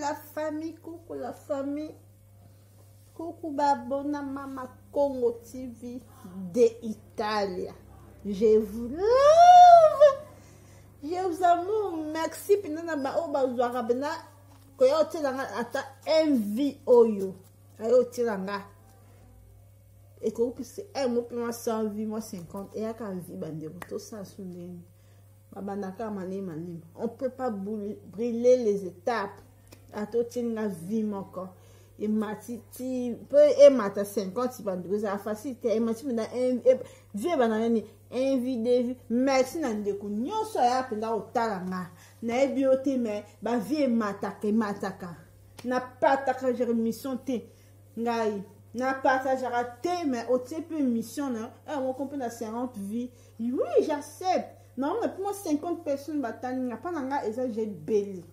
la famille, coucou la famille. Coucou Babona Mama Congo TV de Italie. Je vous love. Je vous amour. Merci. Pinana ba o ba zwa rabena. Koyo tilanga ata envie oyo. Ayo tilanga. Et que vous puissiez moi moi 100 vie moi 50 et à quand vie bande tout ça sous les babandaka manim. On peut pas brûler les étapes. À tout la vie mon corps. Et matiti peut et mata 50 bande ça facilité et matiti na vie banani envie merci na ndeko nyonso ya penda otalanga na ebiote me ba vie mataka na pataka jere mission te ngai na partagera te mais au type mission na on comprend na 50 vies oui j'accepte non mais pour moi 50 personnes batani na pas nga et ça j'ai belé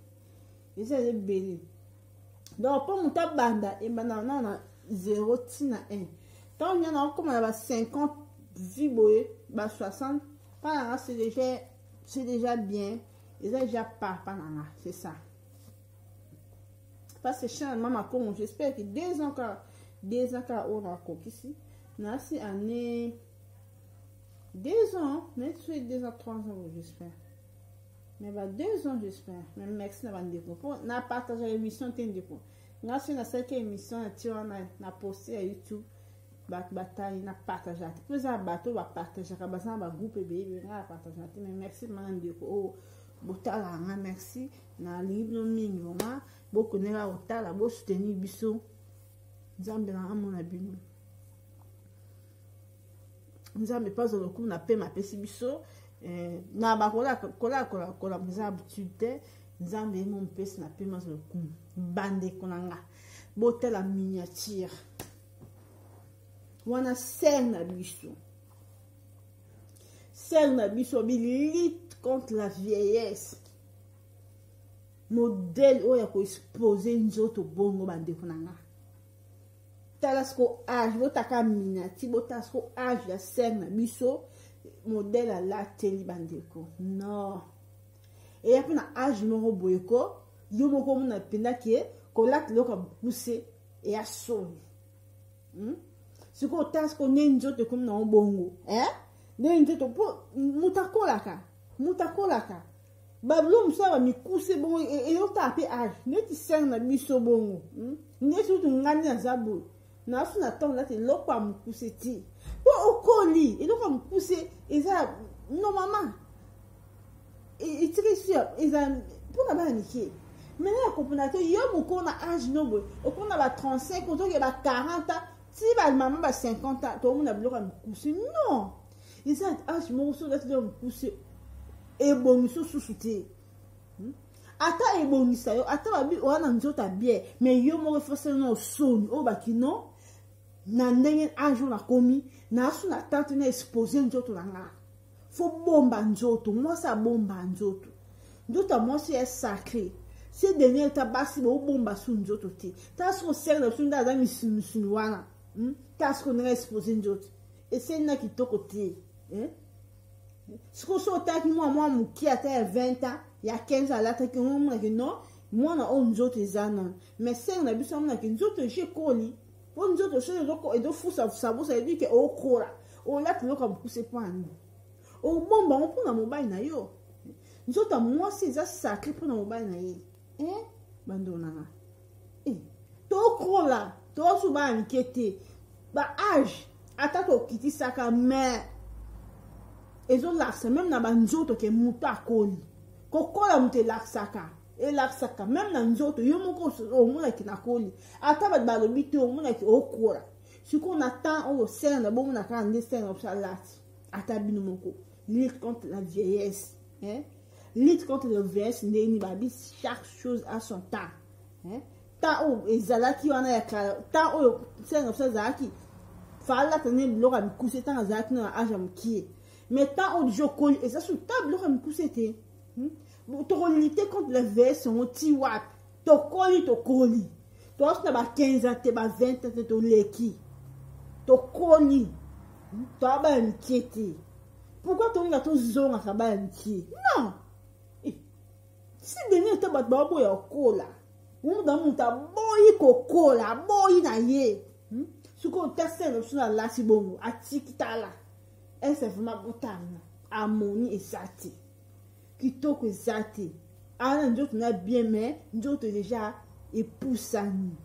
donc pour mon banda et maintenant on a 0 tina 1 tant il y en a comme on a 50 vies boye ba 60 pas c'est déjà bien et ça déjà pas c'est ça parce que chez maman comme j'espère que 2 ans on a coquille ici na si année 2 ans mais c'est 2 ans 3 ans j'espère mais bah 2 ans j'espère mais merci na bande pour na partager l'émission tende pour na si na cette émission na poster à YouTube bataille na partager plus ça bateau va partager ka basa ba groupe bébé na partager mais merci bande ko botala nga merci na libre mingi vraiment beaucoup ne la otala bo soutenir biso nzambe na amona bino nzambe pas le coup na pe ma pesi biso na ba kola mza habitude nzambe mon pesi na pe ma le coup bande konanga botela miniature wana ser na biso lutte contre la vieillesse modèle oya ko exposer nzoto bongo bande konanga talasco âge botaka miniature botasco âge ya ser na biso modèle à la télé bandeko non et ya pena âge moko boyeko yo moko mona penda ke ko la loka pousser et a soni ce ko tasco ne nzoto comme na bongo ne nzoto po mutakolaka bablo msaba mikuse bongo et yo taper âge ne ti ser na biso bongo ne surtout ngani na zabu na funa ton là te lokwa mukuse ti po okoli et lokwa mukuse eza normalement et très sûr eza pour na ba niké mais na comprendre que yo moko na âge nobo okona ba 35 otoke ba 40 si ba maman ba 50 ans to mona bloka mukuse non eza âge moko so là te mukuse et bon so susute ata e bonisa yo ata babi wana nzota bien mais yo mo forcément son o bakino na ndenge âge na komi na asu na tante na exposer nzoto na nga fo bomba nzoto moi ça bomba nzoto moi c'est sacré c'est dernier ta basi bo bomba su nzoto te ta so ser na sunda za misunu wana ta so na exposer nzoto et c'est na kitoko te ce que so ta ki moi muki ata 20 ans il y a 15 ans là ta ki moi que non moi na on nzoto ezana mais ser na biso na ki nzoto je koli pour nous autres choses et de fou ça veut dire que au kora au là tu comme pousser point au bon on prend dans mobile na yo nous autres moi c'est ça sacré pour dans mobile na yi bandona to kola to suba inquiété ba âge ata to kiti saka mais ezo laksa même na banzoto ke muta koli ko kola mute laksaka et laksaka même na nzoto yo moko o mona ki na koli ata ba balobi te o mona ki okora ce qu'on attend au sein na bon na kan destin of salat ata bino moko lutte contre la vieillesse lutte contre la vieillesse ni babi chaque chose à son temps ta o ezalaki wana ya kala ta o sein of zaki fala tane bloka mikusi ta zaki na aja mkie mais ta o jokoli et ça sous table bloka mikusi te to lutter contre la vieillesse on ti wat to koli to as na ba 15 ans te ba 20 ans to leki to koli to ba nkieti pourquoi to nga to zonga ka ba nki non si dernier te ba bo ya kola Dans mon boyi kokola, boyi na ye. Ce qu'on teste sur la lasibongo, à tikitala. Elle c'est vraiment botana. Harmonie et sati. Kitoko zati. Ah, nous autres, on a bien, mais nous autres, déjà, épousani.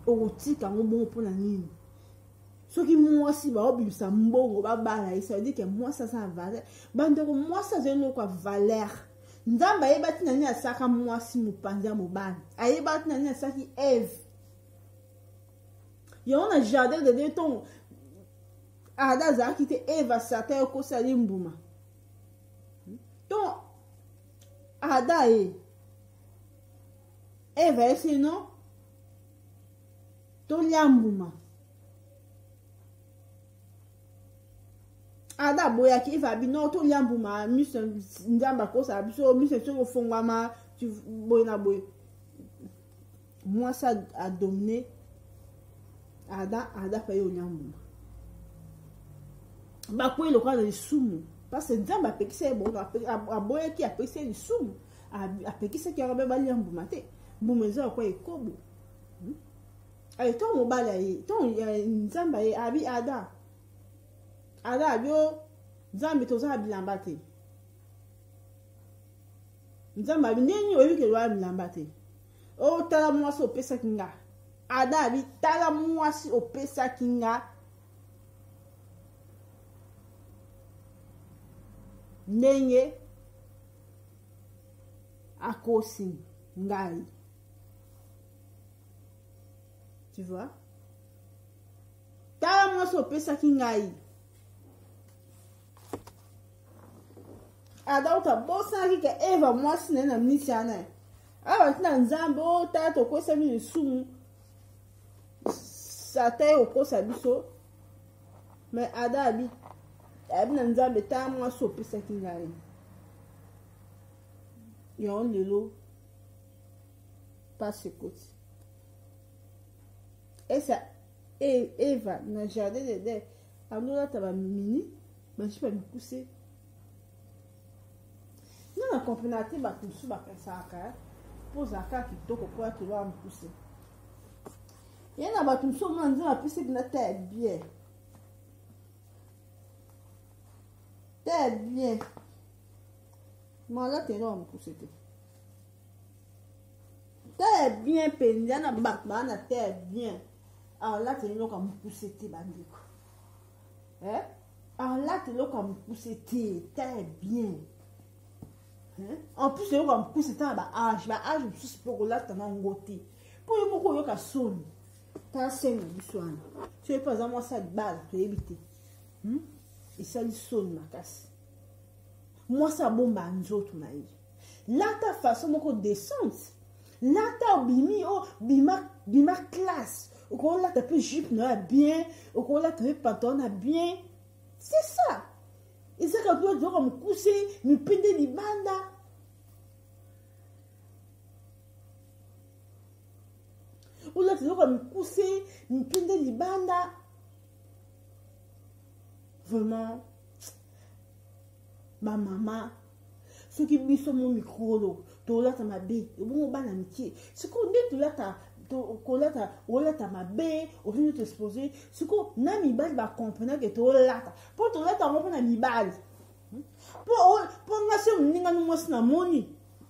Au tika, on bon pour la nuit. Ce qui moi, si, bah, on ça mbongo, bah, ça veut dire que moi, ça valeur. Bah, moi, ça, j'ai une valeur. Nzamba ayebati nani asaka mwasi mupanza mobana. Ayebati nani asaki Eve. Yona jardin de ton Ada za kite Eve sata ko sali mbuma. Ton Ada Eve ese non. Ton liambuma. Ada boya ki va bi no to liambuma mise ndamba ko sa biso mise so fongwa ma tu boy na boy. Moi ça a dominé Ada fa yo liambuma. Ba ko ile kwa le sumu parce que ndamba pe ki se bon a boya ki a pe se le sumu a pe ki se ki ba liambuma te bumezo ko e kobo. Ay ton mo bala yi ton nzamba yi abi Ada bio nzambe toza bilamba te. Nzamba bi neni oyi ke lwa bilamba te. O tala mwasi opesa kinga. Ada bi tala mwasi opesa kinga. Ndenge akosi ngai. Tu vois? Tala mwasi opesa kingai. Adauta bosa ki ke Eva mwasi na mnisiana. Awa tina nzambe o tato ko sami le sumu. Sate o ko sabiso. Mais Ada bi na nzambe ta mwasi opesa kingai. Yon lelo passe côté. Et ça Eva na jardin de amnola taba mini, mais je peux me pousser. Non, la comprenate ba tusu ba pesaka. Pose aka kitoko kwa tuwa me pousser. Yana ba tusu manzo a pousser na tête bien. Tête bien. Mala te no me pousser te. Tête bien pendana ba na tête bien. Alors là, tu es là comme pousser tes bandits. Hein? Alors là, tu es là comme pousser tes bien. Hein? En plus, tu es là comme pousser tes âge. Âge, je suis pour là, tu as un goûté. Pour le moment, tu as son. Tu as 5 du soir. Tu es par exemple, ça de balle, tu es évité. Et ça, il sonne ma casse. Moi, ça bombe à nous autres. Là, ta façon de descendre. Là, ta bimi, oh, bima classe. Au cours là, tu peux jupe bien. Au cours là, tu peux pantalon bien. C'est ça. Et ça, quand tu dois me coucher, me pendre les bandes. Ou là, tu dois me coucher, me pendre les bandes. Vraiment, ma maman, ceux qui me sont mon micro, tu là, tu m'as bé. Et bon, on va l'amitié. Ce qu'on dit, tu là, tu as ma bé, au lieu de t'exposer, ce qu'on a mis balle, va comprendre que tu là. Pour tu là, tu as un mis balle. Pour nga se mninga no mwasi na moni.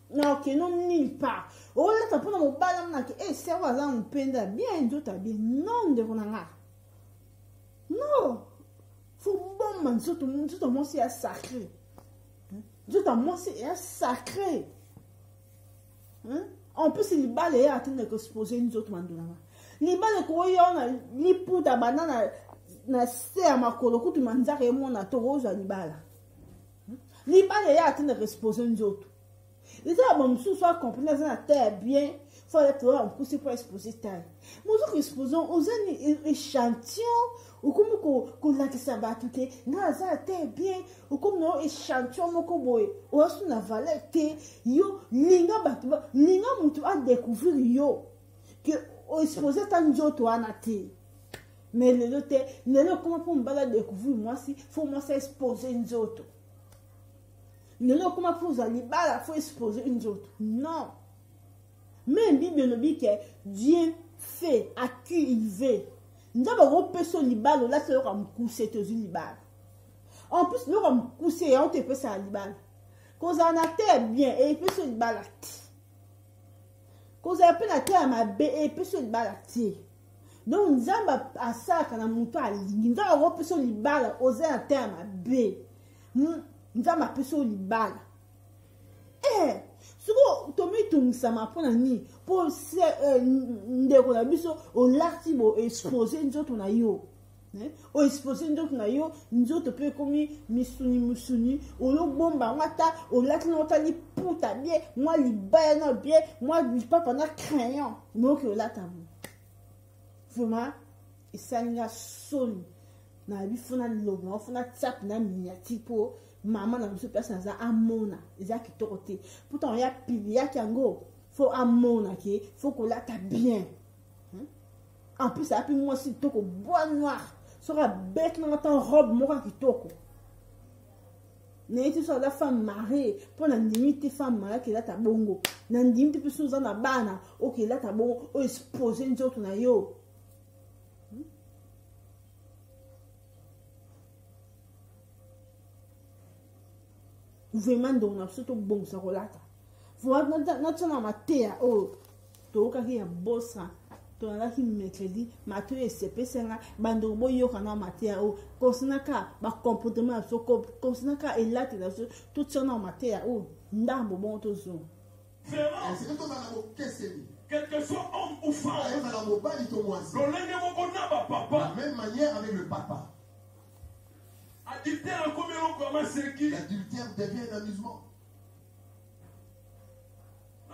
Na ok, non ni pas. Oh là, tu as pour mon balle, na que, eh, c'est va là, on penda bien, d'autres bien. Non, de konanga. Non. Faut bon man, tout le monde c'est sacré. Tout le monde c'est sacré. En plus, les balles sont en train de exposer une autre mandona. Les balles sont ni pour ta banane na se ma koloko tu manzaka et mon atorozo à libala. Les balles sont en train de exposer une autre. Les hommes sous soit comprendre ça terre bien, faut être là en pousser pour exposer terre. Nous exposons aux échantillons ou comme qu'on l'a que ça va tout que na ça terre bien ou comme nos échantillons moko boy ou sur la valeur que yo linga mutu a découvrir yo que exposer tant d'autres à terre. Mais le comment pour me balader découvrir moi si faut moi s'exposer une autre. Ne comment pour aller bala faut exposer une autre. Non. Mais Bible dit que Dieu fait à qui il veut. Nous avons repéré libal, là c'est comme coucher aux libal. En plus, nous comme coucher, on te fait ça libal. Quand on a terre bien, et puis sur libal. Quand on a la terre à ma baie, et puis sur libal. Donc nous avons à ça quand on a monté à l'île. Nous avons repéré libal, oser la terre à ma baie. Nous avons appelé sur libal. Eh! Souvent, tu mets tout ça m'a pour ni pour se ndeko na biso o lati bo exposer nzoto na yo o exposer nzoto na yo nzoto pe komi misuni o lo bomba ngata o lati na otali puta bien moi libaya na bien moi li papa na crayon mais que lata mo vraiment et ça n'a soli na bi fona lobo fona tap na minyati po maman na biso personne za amona eza kitoko te pourtant ya pibi ya kango faut amona ke faut que là ta bien en plus ça puis moi si toko bois noir sera bête na ta robe moko kitoko ne tu so la femme mariée pour na limite femme mariée ke là ta bongo na limite pe so za na bana OK là ta bongo o exposer nzoto na yo. Vraiment donc on a surtout bon ça relata voilà notre na matéa oh to ka ki bossa to na ki mercredi mato e sepe senga bando boyo kana matéa oh konsinaka ba comportement so konsinaka elate na so tout ça na matéa oh ndambo bon to zo vraiment c'est tout dans la question quel que soit homme ou femme de la même manière avec le papa. L'adultère devient un amusement.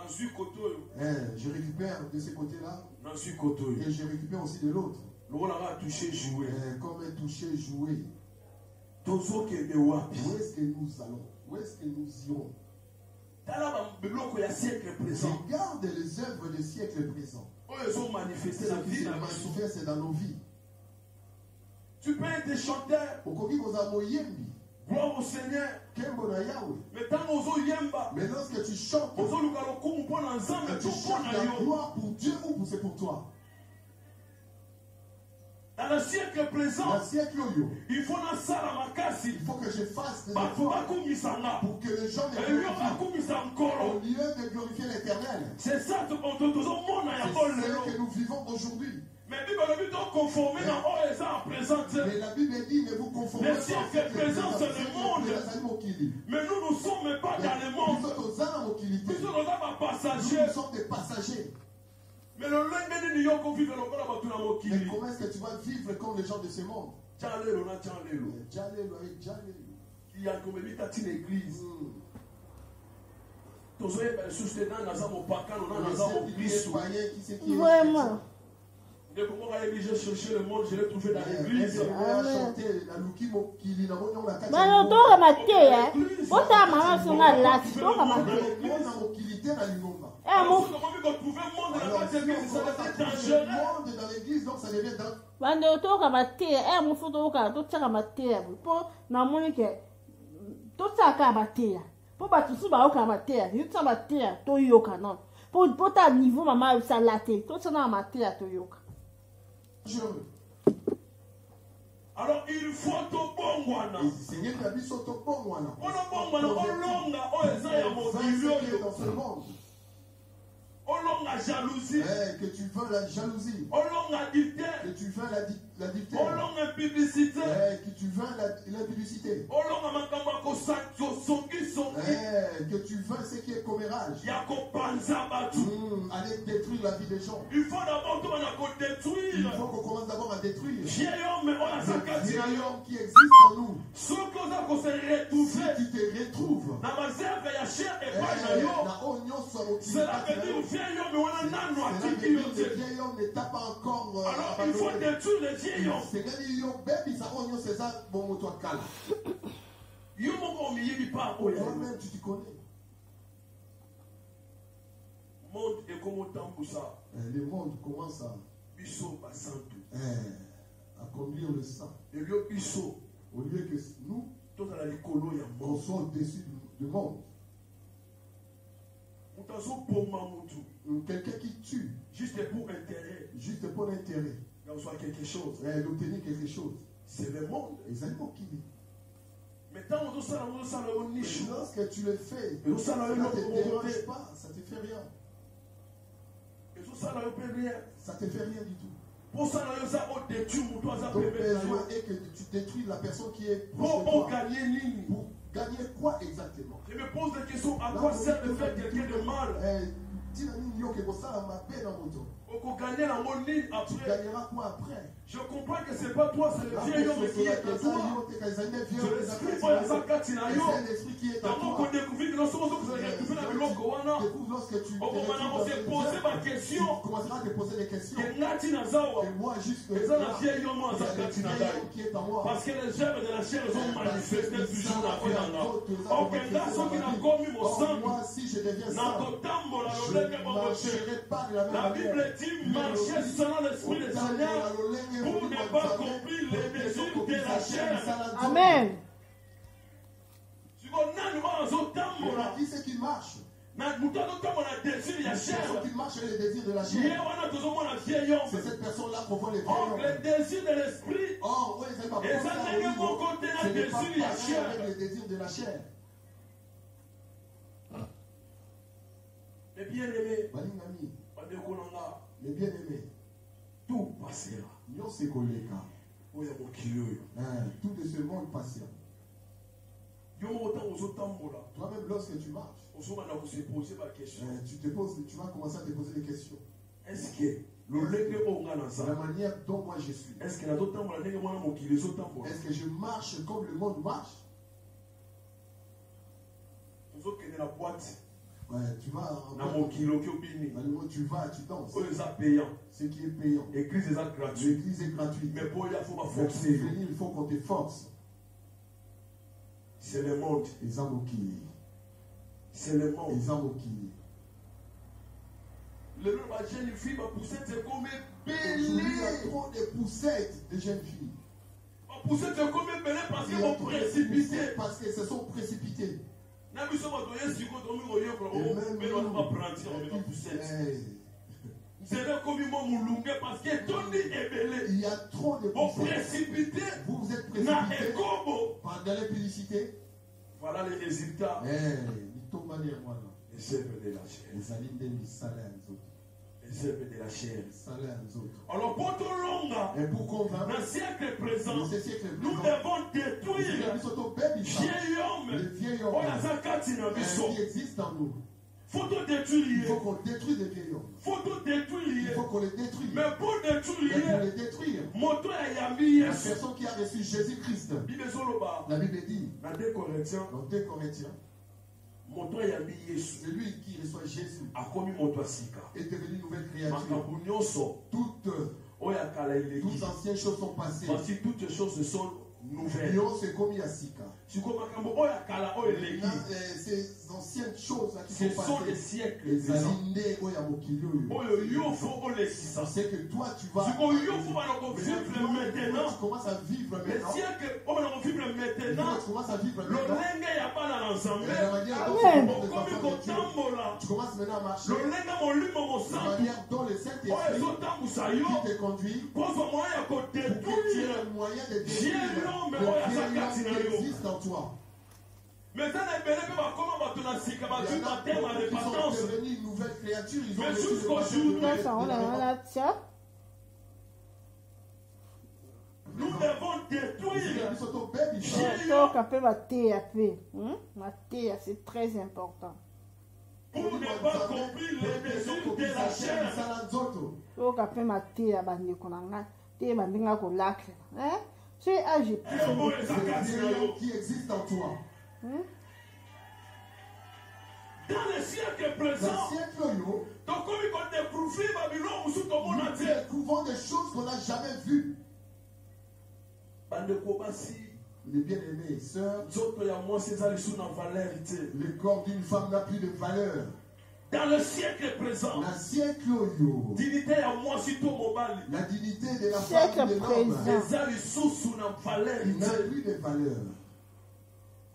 Je récupère de ce côté-là. Et je récupère aussi de l'autre. Comme un toucher, jouer. Où est-ce que nous allons? Où est-ce que nous irons? Regarde les œuvres des siècles présents. Elles ont manifesté la vie dans nos vies. Tu peux être chanteur. Gloire au Seigneur. Mais lorsque tu chantes, tu chantes la gloire pour Dieu ou c'est pour toi? Dans le siècle présent, il faut que je fasse des efforts pour que les gens au lieu de glorifier l'Éternel. C'est ça que nous vivons aujourd'hui. Mais la Bible dit ne vous conformez pas au monde. Mais nous ne sommes pas dans le monde. Nous sommes des passagers. Mais comment est-ce que tu vas vivre comme les gens de ce monde? Il y a comme une église. Vraiment. J'ai cherché le monde, je l'ai trouvé dans l'église. Alors il faut au bon wana. Seigneur, tu as mis sur ton bon wana. Dans ce monde. Jalousie. Que tu veux la jalousie. Que tu veux l'adultère. Publicité. Que tu veux la publicité. Que tu veux ce qui est commérage. Aller détruire la vie des gens. Il faut d'abord détruire. Il faut qu'on commence d'abord à détruire. Le vieil homme qui existe en nous. Si tu te retrouves. Cela veut dire le vieil homme ne t'a pas encore. Alors il faut détruire le vieil homme. Toi-même tu te connais. Le monde commence à accomplir le sang. Au lieu que nous, on soit au-dessus du monde. quelqu'un qui tue juste pour intérêt, juste pour l'intérêt, d'obtenir quelque chose. d'obtenir quelque chose. C'est le monde. Exactement qui dit. Mais tant que ça, lorsque tu le fais, ça ça ne te dérange pas, ça ne te fait rien. Ça ne te fait rien du tout. Pour ça, Ton besoin est que tu détruis la personne qui est proche de toi. Pour gagner quoi exactement? Je me pose des questions. À quoi sert de faire quelqu'un de mal? Pour gagner la monnaie Tu après. gagneras quoi après? Je comprends que ce n'est pas toi, c'est le vieil homme qui est à toi. C'est l'esprit qui est à toi. l'esprit qui est à Dans toi. mon découvrir que nous sommes Découvre lorsque tu on s'est posé ma question. tu commenceras à te poser des questions. Et Nati Nazawa. Et moi, juste Et ça, la vieille homme, il y a le vieil homme qui est en moi. parce que les œuvres de la chair sont manifestées toujours dans la vie d'un homme. Aucun garçon qui n'a commis mon sang. Moi, si je deviens Je je ne marcherai pas de la même La manière. Bible dit marcher selon l'esprit du Seigneur pour ne pas accomplir les désirs de la chair. Amen. Qui c'est qui marche? Désir de la chair. Qui marche avec les désirs de la chair. C'est cette personne-là qu'on voit les Or, vieilles le désir de l'esprit, Or, oui, c'est pas et ça n'est que mon côté ce la n'est pas désir de la pareil chair. avec les désirs de la chair. Les bien-aimés, Balingami, Badekolanga, les bien-aimés, tout passera. nous c'est collègues. Oya mokili oyo. Tout de ce monde patient. Yo moko ntango ozotambola, Toi-même, lorsque tu marches, ozobanda kose pose ba question. tu vas commencer à te poser des questions. Est-ce que lolenge oyo nga na La nzambe, manière dont moi je suis. est-ce que nazotambola ndenge mwana mokili ezotambola? Est-ce que je marche comme le monde marche? Ozokende na boîte Tu vas na mokili oki obini dans le monde, tu vas, tu danses. oyo eza payant, Ce qui est payant. église eza gratuit, L'église est gratuite. mais po oyo afo Pour baforce yo. venir, il faut qu'on te force. C'est le monde, Les Amoki. c'est le monde. Les Amoki. Le nom de la jeune fille va pousser, c'est comme Il y a belé. trop de poussettes de jeunes filles. Va pousser, c'est comme belé parce Il qu'ils y a vont trop de précipiter. poussettes parce que se sont précipités. Nabi soba doye siko domi oyo Et ko même mais on va prendre on va pousser. C'est là comme moi moulunge parce que tondi ebelé. Il y a trop de Vous poussettes. précipiter Vous êtes na précipités ekobo. pendant l'impudicité. Voilà les résultats. Il tombe à l'air, voilà. Les œuvres de la chair. Les alignes des salaires, les autres. Les œuvres de la chair. Les salaires, les autres. Alors pour tout longa, Et pour convaincre, dans le siècle présent, dans ce siècle nous présent, devons détruire le vieil homme. vieil Oh la homme zakati na biso. qui existe en nous. Faut tout Il détruire. faut qu'on détruise les vieils hommes. Faut tout Il détruire. faut qu'on les détruise. Mais pour Mais pour détruire, les détruire, moto ya yambi la Yesu. personne qui a reçu Jésus-Christ, Bible ezoloba la Bible dit, na 2 Corinthiens, dans 2 Corinthiens, moto ya yambi Yesu celui qui reçoit Jésus akomi moto asika. est devenu une nouvelle créature. Makambo nyonso Toutes oyo akala eleki. Toutes anciennes choses sont passées. Voici toutes les choses sont nouvelles. Yo c'est comme Yassika. Siko makambo oyo akala oyo eleki. Ces anciennes choses là qui Ce sont sont les passées. siècles Les présents. alindés oya mokili oyo. Oyo yo fo olekisa. C'est que toi tu vas. Siko yo fo banako vivre maintenant. Tu commences à vivre Les maintenant. siècles oyo banako vivre maintenant. Tu commences à vivre maintenant. Lolenge ya bana na nzambe. Et la manière dont Amen. tu okomi kotambola. tu commences maintenant à marcher. Lolenge molimo La mosantu manière dont le oyo Saint-Esprit ezotambusa yo qui te conduit kozwa moyen ya pour que tu aies kodétruire un moyen de Vieil détruire homme, le oyo vieil azakati na homme yo. qui existe en toi. mais eza na ebele mpe bakoma bato na sika Il bazwi y en a batema beaucoup qui sont repentance devenus une nouvelle créature. Ils ont Mais reçu jusqu'au le baptême jour de Nyonso yango na la- natia. nous devons détruire Toka mpe bateya mpe. Mateya, c'est très important. pour ne pas accomplir les désirs de la chair. Toka mpe mateya bandeko na ngai. Te bandinga kolakela. Tu es âgé. Oyo ezakati na yo qui existe en toi. dans le siècle Dans présent le siècle yo, tokomi kodécouvrir babilo mosusu tomona nous te découvrons des choses qu'on n'a jamais vues. bandeko basi Les bien-aimés, sœurs, nzoto ya mwasi eza lisu na valeur te le corps d'une femme n'a plus de valeur. dans le siècle présent Dans le siècle yo, dignité ya mwasi to mobali la dignité de la Siècle femme et de l'homme présent. eza lisusu na valeur n'a te plus de valeur.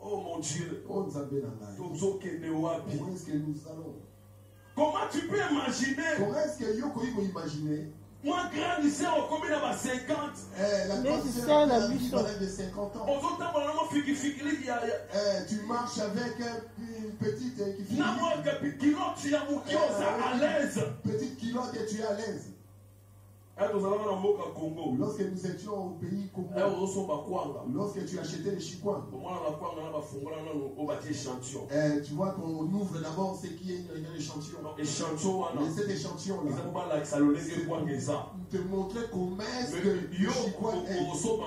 oh mon dieu Oh, Nzambe na ngai. tozokende wapi Où est-ce que nous allons? Comment tu peux imaginer? Comment est-ce que Yoko peut imaginer? Moi, grande sœur, au combien d'avoir 50? La grande sœur de 50 ans. Tu marches avec une petite qui finit. Petite culotte et tu es à l'aise. Lorsque nous étions au pays Congo, lorsque tu achetais les chicoins, tu vois qu'on ouvre d'abord ce qui est l'échantillon. Et cet échantillon-là te montrait comment est-ce que le chicoin est.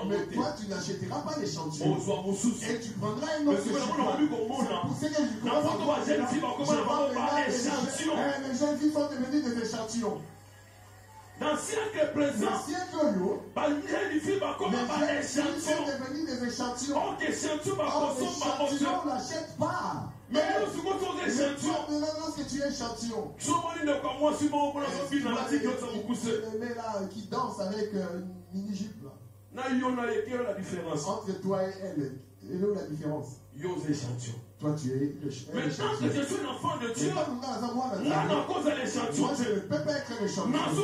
Mais toi, tu n'achèteras pas l'échantillon. Et tu prendras un autre chicoin. C'est pour ça que je commence à voir. Les jeunes filles sont devenues des échantillons. Dans le siècle présent, les filles sont devenues des échantillons. L'échantillon ne l'achète pas. Mais lorsque tu es échantillon, qui danse avec une mini-jupe là. Entre toi et elle, elle est où la différence? Toi, tu es maintenant que je suis l'enfant de Dieu, moi, je ne peux pas être l'échantillon. Moi, je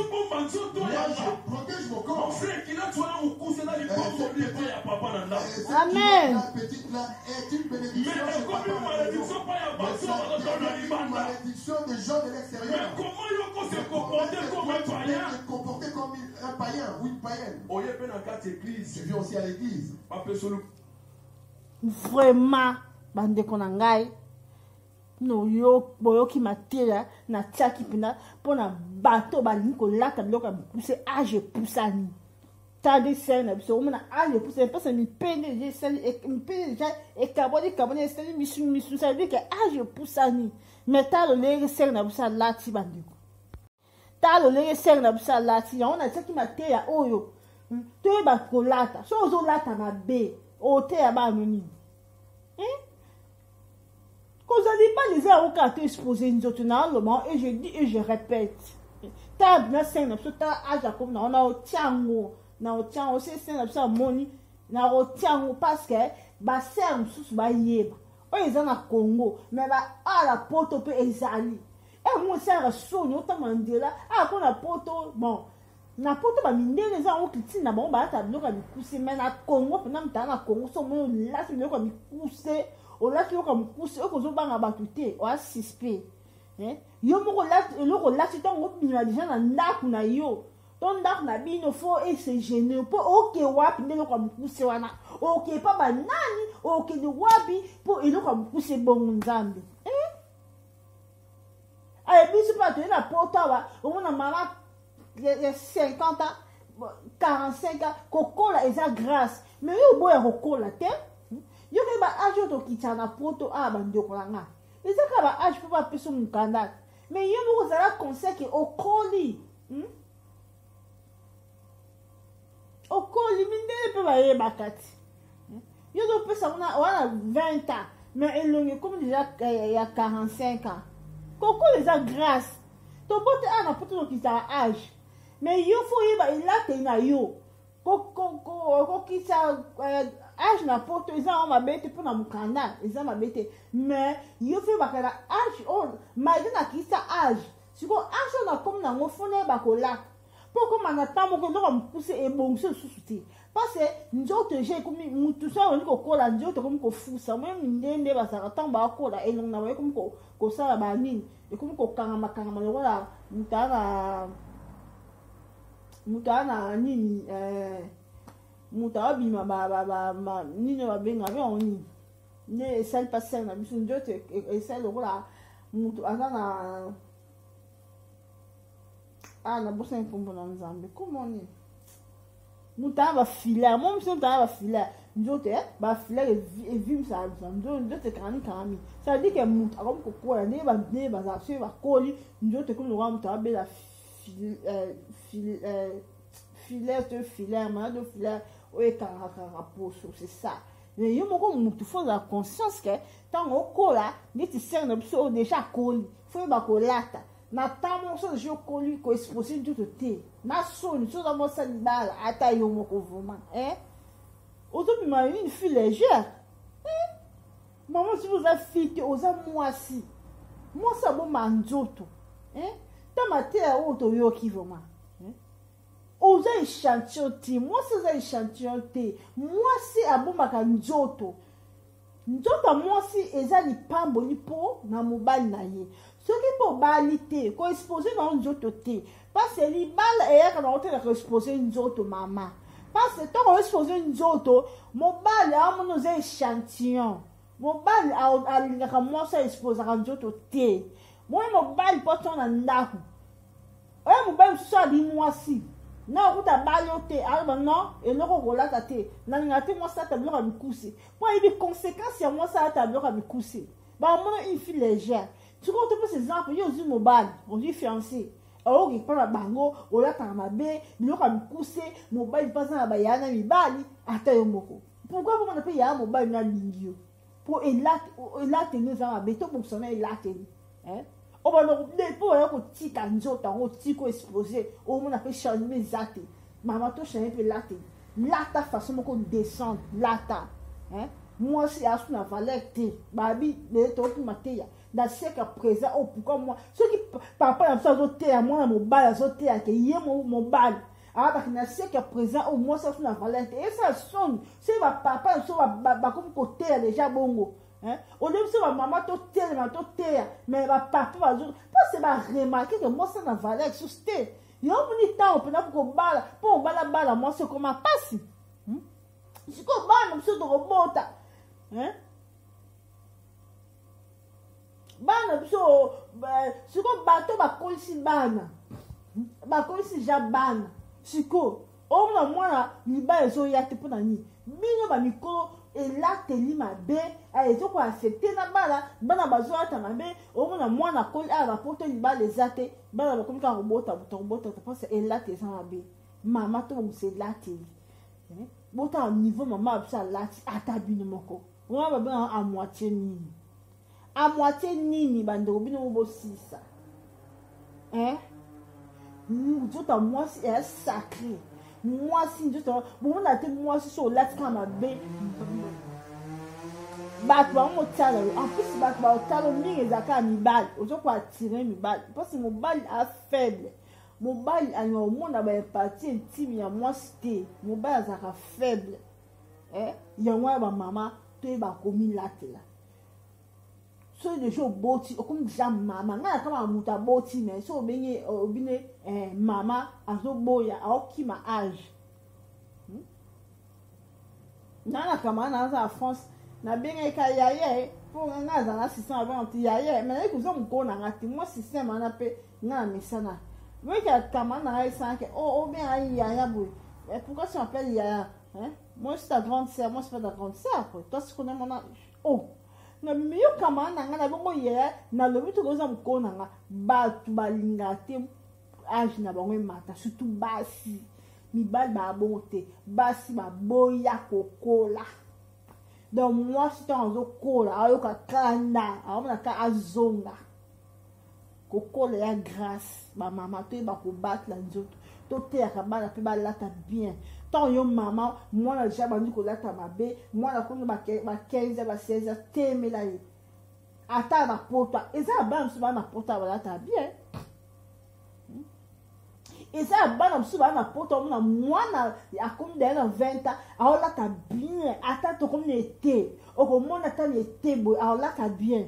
protège mon corps. Mon frère qui l'a tué là, on couche là, il peut oublier papa dans Amen. La petite là est une bénédiction. Mais comme une malédiction, pas une malédiction des gens de l'extérieur. Mais comment il peut se comporter comme un païen? Se comporter comme un païen ou une païenne. Tu viens aussi à l'église. Vraiment, bandeko na ngai no yo boyoki materia na tiaki pina pona bato balingi kolata biloko ya mokuse age epusani tande sere na biso omona age epusani mpesa mipende deja esali mipende deja ekaboni esali misu ça veut dire que age epusani mais talo lenge sere na biso alati bandeko talo lenge sere na biso alati yango na tiaki materia oyo toyeba kolata so ozolata mabe oteya bano nini Quand je pas les heures où tu exposé une autre et je dis et je répète. T'as bien cinq n'absolu t'as âge à comme on a au tiango c'est cinq n'absolu moni na au tiango parce que bah c'est un sous bah yeba. Oh ils en a Congo mais bah à la poto peut ezali. Et moi c'est un sonne autant mandela ah qu'on a poto bon. Na poto ba minde les gens qui tient na bon bah t'as bloqué à pousser mais na Congo pendant que t'as na Congo son mon là c'est bloqué à pousser au là qui comme pousser au cause banga batute au suspect yo moko là le là tu t'en route mina déjà na ndaku na yo ton ndaku na bino faut et c'est gêneux pour OK wapi ndelo comme pousser wana OK pas banani OK de wapi pour il comme pousser bon nzambe ah et puis c'est pas tu la porta wa on a mama il y a 50 ans 45 ans kokola eza grâce mais yo boya kokola te yo ke ba age to kitana poto a ba ndeko langa eza ka ba age po ba peso mukanda mais yo mo kozala conseil ke okoli okoli mindele pe ba ye bakati yo do pesa wana 20 ans mais elonge comme déjà il y a 45 ans kokoli eza grâce to bote ana poto to kitana age mais yo fo yeba ilate na yo ko kitsa âge na poto eza mabete pour na mukanda eza mabete mais yo fait bakala âge on malgré na kisa âge siko âge na comme na ngofone bakola pour comme na tamo ko ndo mpousser ebongso susuti parce que nzoto j'ai comme mutu sa on ko kola nzoto comme ko fusa même ndende basaka tamba akola elong na ba comme ko sala ba nini e comme ko kanga lokola mutana nini muta bima ba nini ba benga be oni ne sel passer na biso ndoto e sel lokola mutu azana na bosa nkombo na nzambe comment ni muta ba filaire moi mission ta ba filaire ndoto ba filaire e vim sa ndoto kani ça dit que muta comme kokola ne ba za se ba koli ndoto comme lokola muta ba la filaire mais de filaire ouais raposo c'est ça mais yo moko mutu faut la conscience que tant okola ni ti sert na biso déjà koli faut ba kolata na tamo so je koli ko exposer tout te na soni so da mo salibala ata yo moko vraiment autour ma une fille légère maman si vous avez fille aux moisi moi ça bon manzoto Tant ma terre ou to yo qui vraiment. Oza échantillon te, moi c'est échantillon te, moi c'est abomaka nzoto. Nzoto moi c'est ezali pambo ni po na mobali na ye. Ce qui po bali te, ko exposer na nzoto te. Parce que li bal e ya kana hotel ko exposer nzoto mama. Parce que tant ko exposer nzoto, mobali amono za échantillon. Mobali alingaka moi c'est exposer nzoto te. Moi mobali poto na ndako. Oya mobali so ali moi si. Non, vous t'avez balloté. Alors non, et non, on l'a tâté. Non, moi ça t'a bloqué à me coucher. Moi, il y a des conséquences sur moi ça t'a bloqué à me coucher. Bah, moi, une fille légère. Tu comptes pas ces exemples, il y a aussi mobile, on dit fiancé. Alors, il prend la bango, on l'a t'a mabé, il y a me coucher, mobile passe dans la bayana, il bali, attends un moko. Pourquoi vous m'appelez ya mobile na lingio? Pour élater nous à béton pour sonner élater. Hein? On va nous pour un petit canjo, un petit coup explosé, au moins on a fait changer mes athées. Maman, tout changer peu latte. Lata façon qu'on descend, lata. Hein? Moi, c'est à ce qu'on a valeur té. Babi, les autres matériels. Dans ce cas présent, oh, pourquoi moi, ceux qui, papa, ça, zoté à moi, mon bal, zoté à qui y a mon bal. Ah, parce que dans ce cas présent, au moins, ça, on a valeur té. Et ça sonne, c'est ma papa, ça va comme côté déjà bongo. Au début, c'est ma maman tout terre, mais ma papa va dire, parce que ma remarqué que moi, ça n'a valeur sur ce thé. Il y a un petit temps, pour balle, moi, c'est comme un passe. C'est comme un monsieur de robot. C'est comme bateau, ma colisi bana. Ma colisi jabana. C'est comme, au moins, moi, il va y avoir pour nani. Bino, ma micro. Et là, tu lis ma bé, et tu peux accepter la balle, bana bazoa ta ma bé, au moins moi na colle à rapporter les balles les athées, bana comme quand robot ta pense et là t'es sans ma bé. Maman toi c'est là t'es. Bota au niveau maman ça là à ta bine moko. On va bien à moitié nini. À moitié nini bando bino bo sisa. Tout à moi c'est sacré. Moi si juste bon on a été moi sur là quand ma bé batwa mo tala en plus batwa tala mi ezaka mi balle ozo ko attirer mi balle parce que mon balle est faible mon balle a no mona ba partie intime ya moi cité mon balle ezaka faible ya moi ba mama to ba komi latela so de jo boti comme jam mama ngana kama muta boti mais so benye obine mama azo boya aoki ma âge nana kama na za France na benye ka yaye pour nga za na 620 yaye mais ko zo mko na ngati moi système na pe nga misana moi ka kama na 5 oh bien aïe yaya boy pourquoi ça appelle yaya moi c'est ta grande sœur moi c'est pas ta grande sœur toi tu connais mon âge oh na miyo kama na nga na bongo ye na lobi to goza mko na nga batu balinga te âge na bango mata surtout basi mi bal ba bonté basi ba boya kokola donc moi si tu en zo kola ayo ka kanda ayo na ka azonga kokola ya grâce ba mama to ba ko battre la nzoto to te ka ba la pe ba lata bien tant yo maman moi na déjà bandu ko lata mabe moi na ko ba 15 ba 16 teme la yi ata ba pota eza ba msu ba na pota ba lata bien eza ba na msu ba na pota na moi na akomi de na 20 ans a lata bien ata to comme été o ko mona ta été bo a lata bien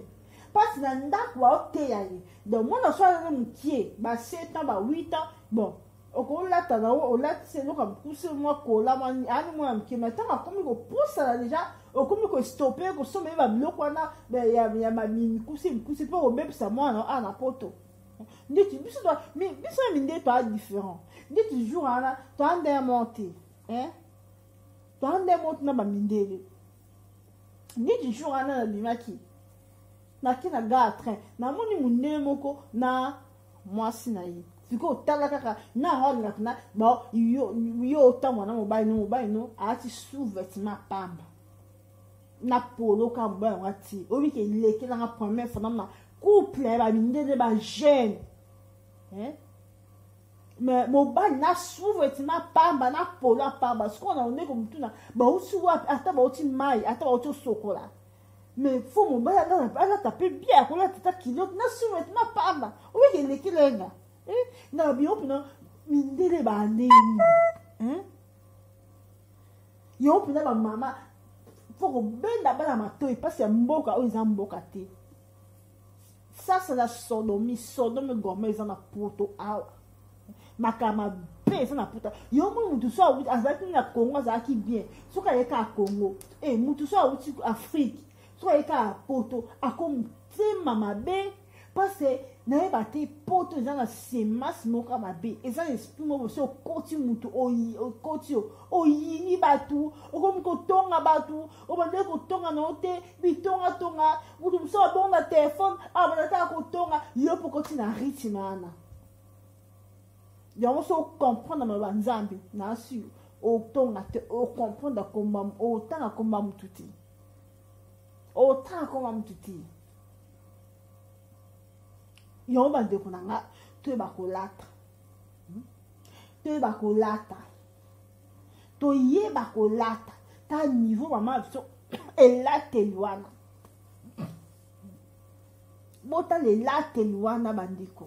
parce na ndako wa te ya yi donc moi na so na mtie ba 7 ans ba 8 ans bon au là tu as c'est nous comme pousser moi cola man ani moi qui maintenant comme ko pousse là déjà au comme ko stopper ko so me ba bloquer na ya ma mi pousser pour même ça moi na poto dit tu biso mais biso mi ndé toi différent dit tu jour là tu as des monter tu as des monter na ba mindele dit tu jour là na bimaki na kina ga train na moni munene moko na moi sinayi siko tala kaka na hola na ba yo tamwa na mobile no ati sous vêtement pamba na polo ka ba wati o wi ke leke na première fois na couple ba minde ba jeune mais mobile na sous vêtement pamba na polo pamba siko na onde ko mutuna ba usu wa ata ba uti mai ata ba uti sokola mais faut mon baya là taper bien ko la tata kilo na sous-vêtement pamba oui il est kilenga na bio pina mindele ba neni yo pina ba mama faut ko benda ba na matoi parce que mboka o za mboka te ça c'est la sodomie gourmet za na poto awa makama pesa na puta yo mutu so awuti azaki na Congo azaki bien soka yeka Congo mutu so awuti Afrique soka yeka poto akom tema mabe parce que na ebate poto za na semas moka mabe eza esprit mo so koti mutu oyi koti oyi ni batu okom ko tonga batu obande ko tonga no te bitonga tonga mutu so bonga téléphone abanda ko tonga yo pokoti na ritimana. On se comprendre dans le Nzambi, na sûr, autant comprendre comment autant comme tuti. Autant comme tuti. Yo ba de konanga, tu ba kolata. Tu ba kolata. To ye ba kolata. Ta niveau maman so et la teluana. Bota le la teluana bandiko.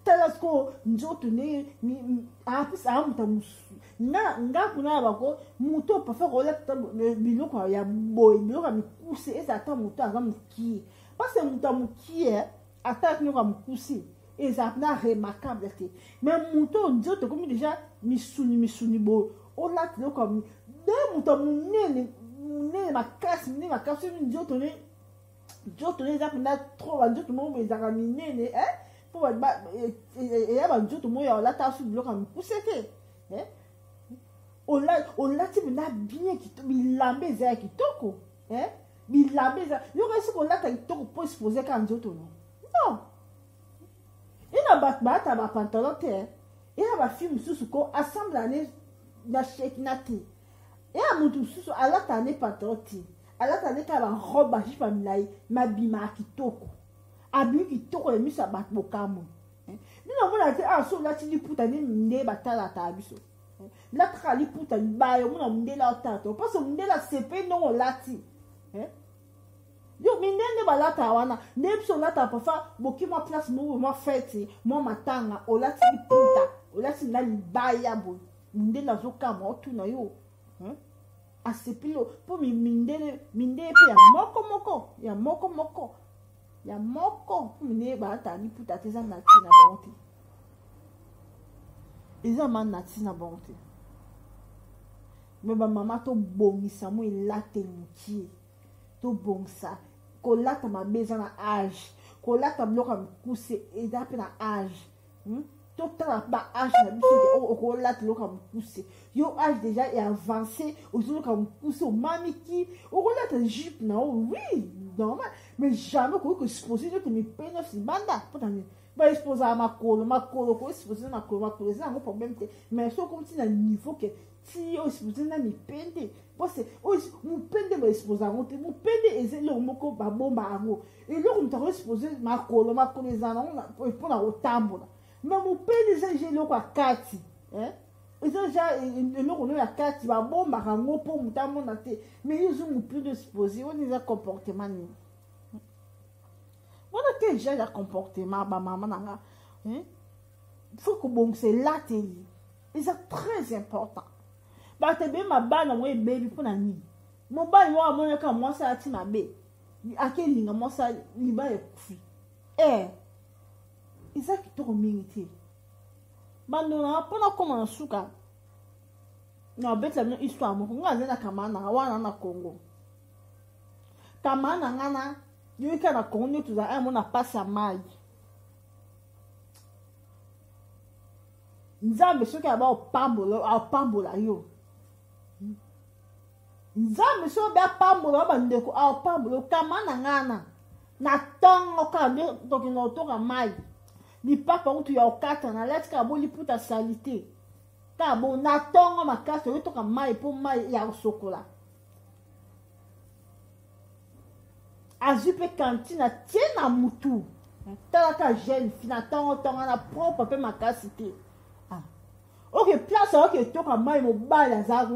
Talasko njoto ne apis amutamusu nga kuna bako muto pa fa kolata biloko ya boy biloko mikuse ezata muto azamuki parce que muto amuki attaque no kamkusi ezapna remarquable te mais muto njoto comme déjà misuni boy o la tlo comme de muto munene makasi njoto ne zapna trop njoto mo ezaka minene et ba njoto moya la ta su bloka mkusete on la ti na bien ki to bilambe za ki toko bilambe za yo resi ko la ta toko po exposer ka njoto non ina bata ba pantalon te ina ba film susu ko assemble ane na shake nati ina mutu susu ala ta ne pantalon ti ala ta ne ka ba roba jipa milai mabima ki toko abi ki toko le misa bat bokamo nina mona te so la ti puta ni nde batala ta biso la trali puta ba yo mona nde la tato parce que nde la sepe no lati yo minene balata wana ne biso la ta pafa bokima place mo fete mo matanga o lati puta o lati na libaya bo nde la zoka mo tu na yo asepilo po mindele pe ya moko ya moko mine ba ta ni puta teza na tina bonte eza man na tina bonte me ba mama to bongisa mo ilate mutie to bongsa ko lata ma beza na âge ko lata bloka mkuse eza pe na âge to tala ba âge na biso ko lata loka mkuse yo âge déjà est avancé ozoka mkuse o mamiki o ko lata jupe na oui normal mais jamais que exposer que me peine si banda putain va exposer à ma colo ko exposer na colo c'est un problème mais so comme si na niveau que si o exposer na mi pende parce que o mu pende va exposer on te mu pende et le moko ba bomba ango et là on t'a exposer ma colo za na pour na otambo mais mu pende ça j'ai le quoi kati et ça déjà le on a kati ba bomba ango pour mutambo na te mais ils ont plus de exposer on les a comportement on a déjà le comportement ba maman nanga faut que bon c'est là télé et c'est très important ba te be ma bana mo baby pour nani mo ba mo amona ka mo sa ati na be akeli nga mo sa liba e kufi isa ki to mingi bando na pona koma na suka na betla no histoire mo nga zena kamana wana na Congo kamana ngana yo kana Congo tu za mo na passa mai nzambe soki aba opambola yo nzambe so be apambola bandeko opambola kamana ngana na tongo ka be toki no toka mai ni papa utu ya okata na lati ka boli puta salite ka bo na tongo makasa yo toka mai po mai ya sokola azupe kantina tiena mutu tala ka jeune fina tongo na propre pe makasite ok place ok toka mai mobali azawa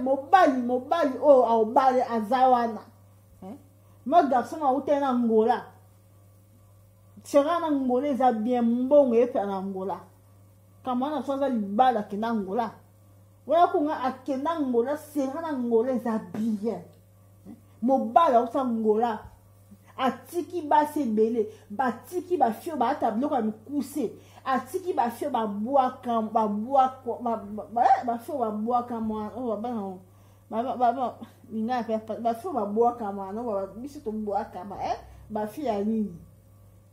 mobali o aobali azawana Moi, garçon, je suis en Angola. Sera en Angola, ça bien bon et en Angola. Comment on a choisi le bal à Angola? Voilà qu'on a à Angola, sera en Angola, ça bien. Mon bal à Angola. Atiki ba se belé, ba tiki ba fio ba tableau comme coussé, atiki ba fio ba bois quand ba fio ba bois quand moi, ba fio ba bois quand moi, non ba biso to bois quand moi, ba fio ya nini,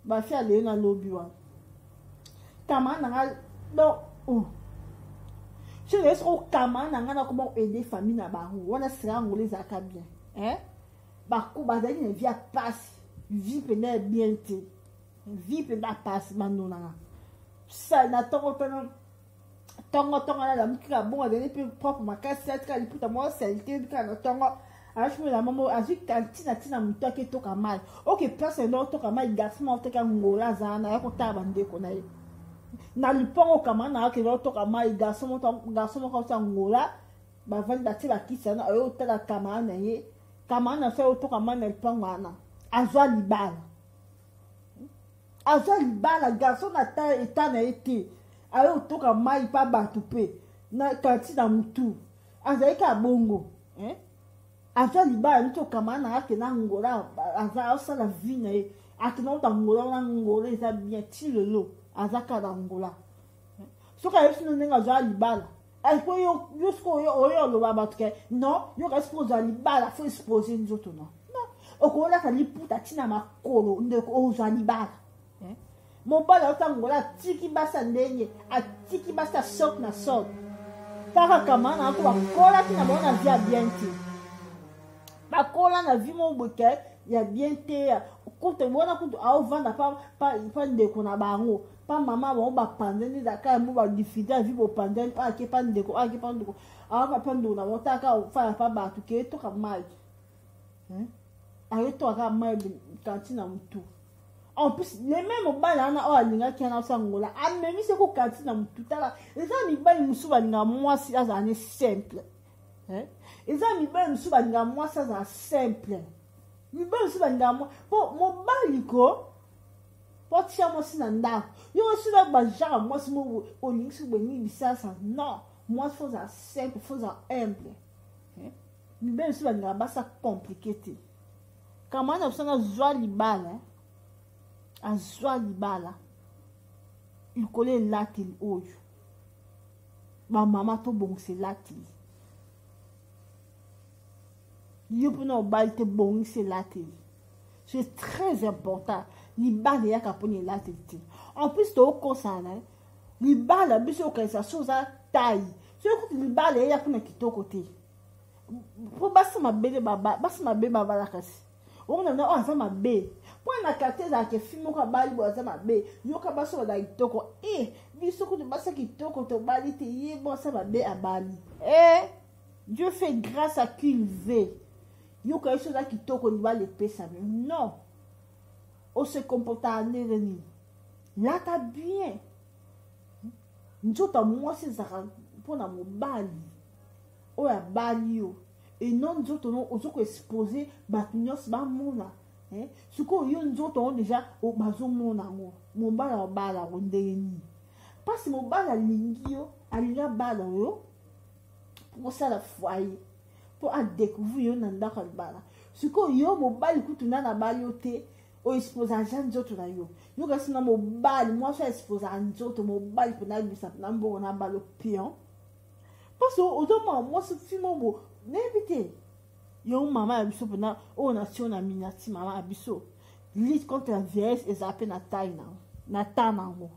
ba fio aller na lobby wa. Kama na donc je laisse au kama na comment aider famille na ba on a sera ngolé zaka bien, ba ko ba dani via passe. Vie peut bien te vie peut passe maintenant ça na tongo la mukika bon a donné plus propre ma cassette quand il peut moi celle-ci quand tongo je me la maman a dit kantina tina mutake to kamal OK place no to kamal garçon to ka ngola zana ya ko tabande ko na lipongo kama na ke to kamal garçon ko ta ngola ba vanda ti ba kisa na yo tala kama na ye kama na fait to kamal na lipongo ana Azwa libala garçon na ta eta na été ayo toka mai pa batupe na kanti na mutu azaika bongo azwa libala nto kama na ake na ngola azwa osala vie na ye akina ta ngola eza bien ti lelo azaka na ngola soka yesu no nenga azwa libala ko yo oyo lo ba batuke non yo ka expose libala faut exposer nzoto no okola ka liputa tina makolo ndeko ozwa libala mon bala otangola tiki basa ndenye atiki basa sok na sok taka kama na ko bakola tina bona via bien te bakola na vie mon boke ya bien te kuto bona kuto au vanda pa ndeko na bango pa mama ba ba pandeni da ka mo ba diffida vie bo pandeni pa ke pa ndeko pa pando na wotaka fa pa ba tu ke to ka mai ayo to aka mai kantina mutu en plus les mêmes bala na o alinga kiana sangola amemi se ko kantina mutu tala eza mi bali musuba nga mwasi azane simple eza mi bali musuba nga mwasi azane simple mi bali musuba nga po mo bali ko po tia mo sinanda yo sila ba jara mwasi mo olingi su beni bisasa non moi faut ça simple faut ça humble mi bali musuba nga basa compliqué. Comment on a besoin de joie libala, à joie libala, il collait l'atil au jour. Ma maman to bon c'est l'atil. You peux not balte bon c'est l'atil. C'est très important. Libala ya kaponi l'atil. En plus to kosana, libala biso ka sa chose taille. C'est que libala ya kuna kitoko te. Pour basa mabele baba, basa mabele baba la kasi. On a un ma bé. Pour la carte da ke film ko bali bo za ma bé. Yo ka baso da itoko. Biso ko de basa kitoko to bali te ye bo sa ma bé a bali. Dieu fait grâce à qui il veut. Yo ka iso da kitoko ni bali pesa. Non. On se comporte à l'ennemi. Là ta bien. Nzota moi c'est ça pour na mo bali. O ya bali yo. Et non nzoto non ozoko exposer batunyos ba mona suko yo nzoto déjà o bazo mona ngo mo bala ondeni parce mo bala lingio alila bala yo pour ça la foyer pour à découvrir yo nanda ka bala suko yo mo bali kutuna na bali yote o exposer jan nzoto na yo ka sina mo bali moi ça exposer nzoto mo bali pour na bisa na mbo na balo pion parce que autrement moi ce film mo n'évitez. Yon maman abisso pendant on nation na minati maman abisso. Lutte contre la vieillesse et zappé na taille na tanango.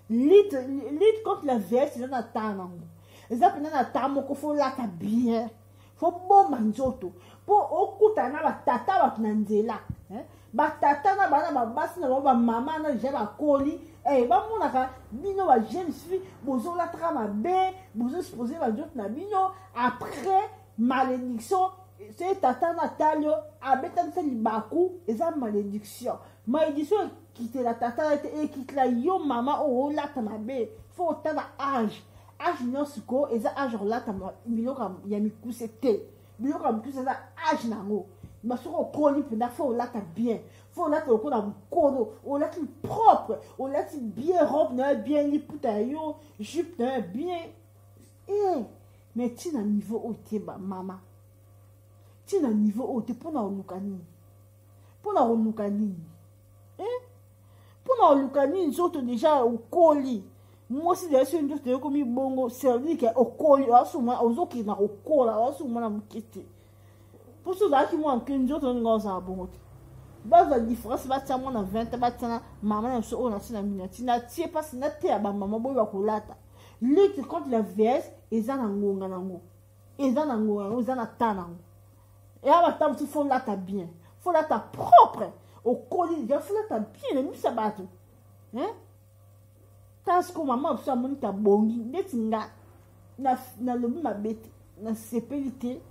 Lutte contre la vieillesse et na tanango. Et zappé na tamo ko fo la ka bien. Fo bon manzoto. Po okuta na ba tata ba nzela. Ba tata na bana ba basi na ba mama na je ba koli. Ba monaka bino ba jeune fille bozo la trama be bozo supposé ba jot na bino après malédiction c'est tata natalio abeta se libaku eza malédiction quitte la tata et quitte la yo mama o la tama be faut tana âge nyosiko eza âge la tama biloka ya mikuse te biloka mikuse eza âge nango Mais sur le colis, il faut là bien. Faut là que le colo, on l'a propre, on l'a bien robe, bien les poutaillots, jupe bien. Eh, mais tu as un niveau où tu es, maman. Tu as un niveau où tu es pour la lukani. Pour la lukani. Eh? Pour la lukani, nous autres déjà au colis. Moi aussi, j'ai une chose comme bongo, servi au colis, aux autres qui n'ont au colis, à mon quitté. Pour ceux qui m'ont en 15 autres, nous avons un bon. La différence, c'est que moi, 20 maman, je suis en miniature. Tu pas si tu es maman, lutte contre la VS, ils ont un ngongango. Ils ont un ngongango, ils ont un tanango. Et à la table, il faut là ta bien. Il faut là ta propre. Au colis, il faut là ta bien. Mais ça bat tout. Hein? Tant que maman, ça m'a dit ta bongi. Netinga. Na le ma bête. Na sépélité.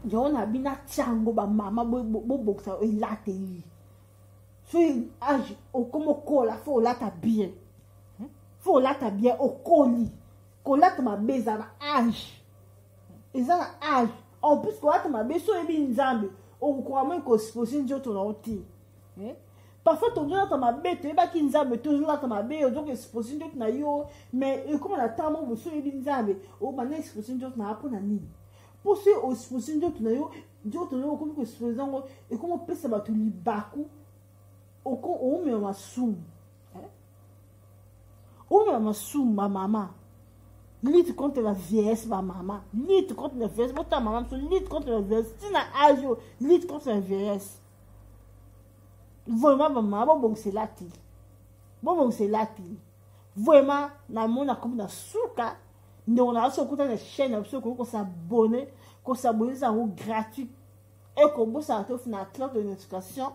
Yon a bina tchango ba mama bo boxa e late yi. So age o como cola faut là ta bien. Faut là ta bien au colis. Cola ma beza na age. Eza na age. En plus cola ma beza so e bi nzambe. O kwa même ko exposition joto na oti. Parfois ton gars ta ma bête e ba ki nzambe toujours là ta ma bête donc exposition joto na yo mais comme la tamo bo so e bi nzambe o ba na exposition joto na apo na nini. Pour ceux qui sont exposés, comme exposant, et comme on peut se battre les bakou, on met ma soum. On met ma soum, ma maman. Lutte contre la vieillesse, ma maman. Lutte contre la vieillesse. Ta maman, lutte contre la vieillesse. Si na âge, lutte contre la vieillesse. Vraiment, maman, bon, c'est là. Bon, c'est là. Vraiment, na mon a comme na souka. Nous on a aussi écouté les chaînes qu'on s'abonne, ça gratuit et qu'on peut s'arrêter dans la cloche de notification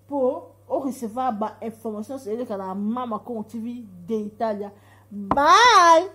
pour recevoir des informations sur la maman TV d'Italie. Bye!